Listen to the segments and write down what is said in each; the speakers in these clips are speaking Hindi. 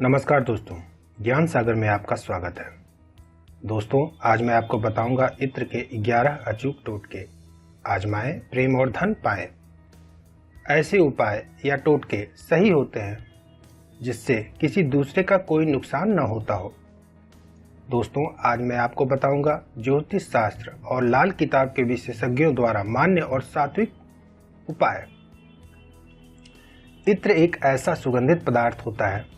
नमस्कार दोस्तों, ज्ञान सागर में आपका स्वागत है। दोस्तों, आज मैं आपको बताऊंगा इत्र के 11 अचूक टोटके। आजमाएं, प्रेम और धन पाएं। ऐसे उपाय या टोटके सही होते हैं जिससे किसी दूसरे का कोई नुकसान न होता हो। दोस्तों, आज मैं आपको बताऊंगा ज्योतिष शास्त्र और लाल किताब के विशेषज्ञों द्वारा मान्य और सात्विक उपाय। इत्र एक ऐसा सुगंधित पदार्थ होता है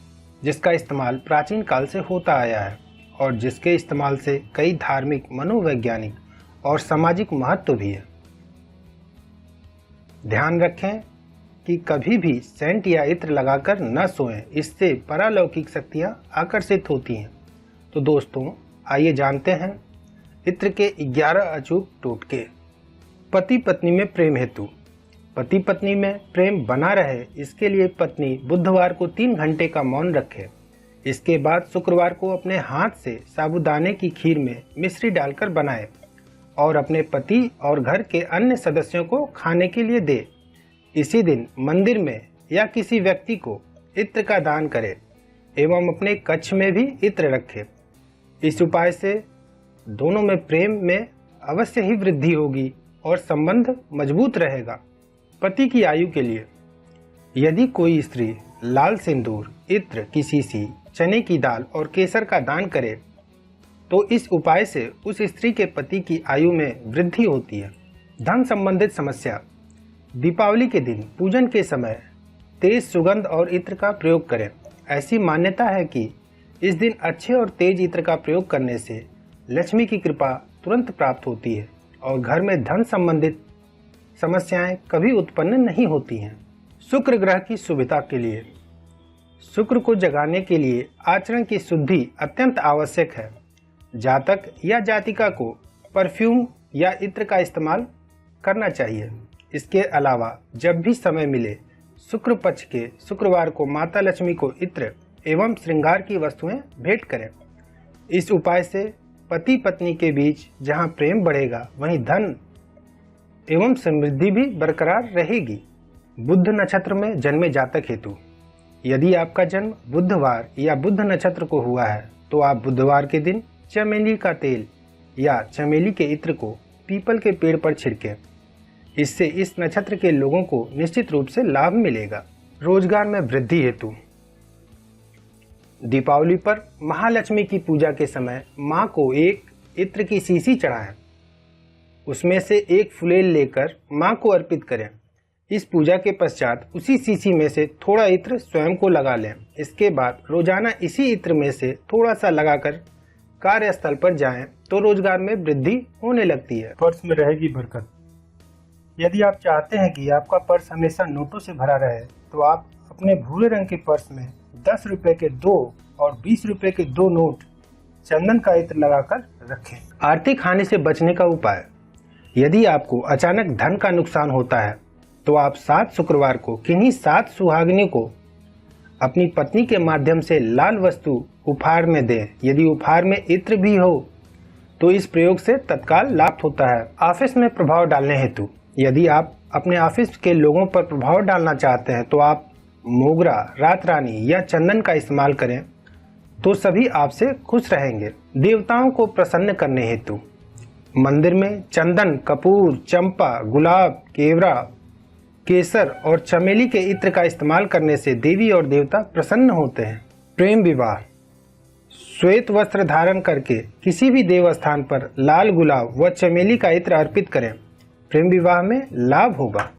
जिसका इस्तेमाल प्राचीन काल से होता आया है और जिसके इस्तेमाल से कई धार्मिक, मनोवैज्ञानिक और सामाजिक महत्व भी है। ध्यान रखें कि कभी भी सेंट या इत्र लगाकर न सोएं, इससे परालौकिक शक्तियां आकर्षित होती हैं। तो दोस्तों, आइए जानते हैं इत्र के 11 अचूक टोटके। पति पत्नी में प्रेम हेतु। पति पत्नी में प्रेम बना रहे, इसके लिए पत्नी बुधवार को 3 घंटे का मौन रखे। इसके बाद शुक्रवार को अपने हाथ से साबूदाने की खीर में मिश्री डालकर बनाए और अपने पति और घर के अन्य सदस्यों को खाने के लिए दे। इसी दिन मंदिर में या किसी व्यक्ति को इत्र का दान करे एवं अपने कक्ष में भी इत्र रखे। इस उपाय से दोनों में प्रेम में अवश्य ही वृद्धि होगी और संबंध मजबूत रहेगा। पति की आयु के लिए, यदि कोई स्त्री लाल सिंदूर, इत्र की शीशी, चने की दाल और केसर का दान करे तो इस उपाय से उस स्त्री के पति की आयु में वृद्धि होती है। धन संबंधित समस्या। दीपावली के दिन पूजन के समय तेज सुगंध और इत्र का प्रयोग करें। ऐसी मान्यता है कि इस दिन अच्छे और तेज इत्र का प्रयोग करने से लक्ष्मी की कृपा तुरंत प्राप्त होती है और घर में धन संबंधित समस्याएं कभी उत्पन्न नहीं होती हैं। शुक्र ग्रह की शुभता के लिए, शुक्र को जगाने के लिए आचरण की शुद्धि अत्यंत आवश्यक है। जातक या जातिका को परफ्यूम या इत्र का इस्तेमाल करना चाहिए। इसके अलावा जब भी समय मिले शुक्र पक्ष के शुक्रवार को माता लक्ष्मी को इत्र एवं श्रृंगार की वस्तुएं भेंट करें। इस उपाय से पति पत्नी के बीच जहां प्रेम बढ़ेगा, वहीं धन एवं समृद्धि भी बरकरार रहेगी। बुध नक्षत्र में जन्मे जातक हेतु। यदि आपका जन्म बुधवार या बुध नक्षत्र को हुआ है तो आप बुधवार के दिन चमेली का तेल या चमेली के इत्र को पीपल के पेड़ पर छिड़कें। इससे इस नक्षत्र के लोगों को निश्चित रूप से लाभ मिलेगा। रोजगार में वृद्धि हेतु। दीपावली पर महालक्ष्मी की पूजा के समय मां को एक इत्र की शीशी चढ़ाएं। उसमें से एक फुलेल लेकर मां को अर्पित करें। इस पूजा के पश्चात उसी शीशी में से थोड़ा इत्र स्वयं को लगा लें। इसके बाद रोजाना इसी इत्र में से थोड़ा सा लगाकर कार्यस्थल पर जाएं तो रोजगार में वृद्धि होने लगती है। पर्स में रहेगी बरकत। यदि आप चाहते हैं कि आपका पर्स हमेशा नोटों से भरा रहे तो आप अपने भूरे रंग के पर्स में 10 रुपए के 2 और 20 रुपए के 2 नोट चंदन का इत्र लगाकर रखें। आर्थिक हानि से बचने का उपाय। यदि आपको अचानक धन का नुकसान होता है तो आप 7 शुक्रवार को किन्हीं 7 सुहागिनी को अपनी पत्नी के माध्यम से लाल वस्तु उपहार में दें। यदि उपहार में इत्र भी हो तो इस प्रयोग से तत्काल लाभ होता है। ऑफिस में प्रभाव डालने हेतु। यदि आप अपने ऑफिस के लोगों पर प्रभाव डालना चाहते हैं तो आप मोगरा, रात रानी या चंदन का इस्तेमाल करें तो सभी आपसे खुश रहेंगे। देवताओं को प्रसन्न करने हेतु। मंदिर में चंदन, कपूर, चंपा, गुलाब, केवड़ा, केसर और चमेली के इत्र का इस्तेमाल करने से देवी और देवता प्रसन्न होते हैं। प्रेम विवाह। श्वेत वस्त्र धारण करके किसी भी देवस्थान पर लाल गुलाब व चमेली का इत्र अर्पित करें। प्रेम विवाह में लाभ होगा।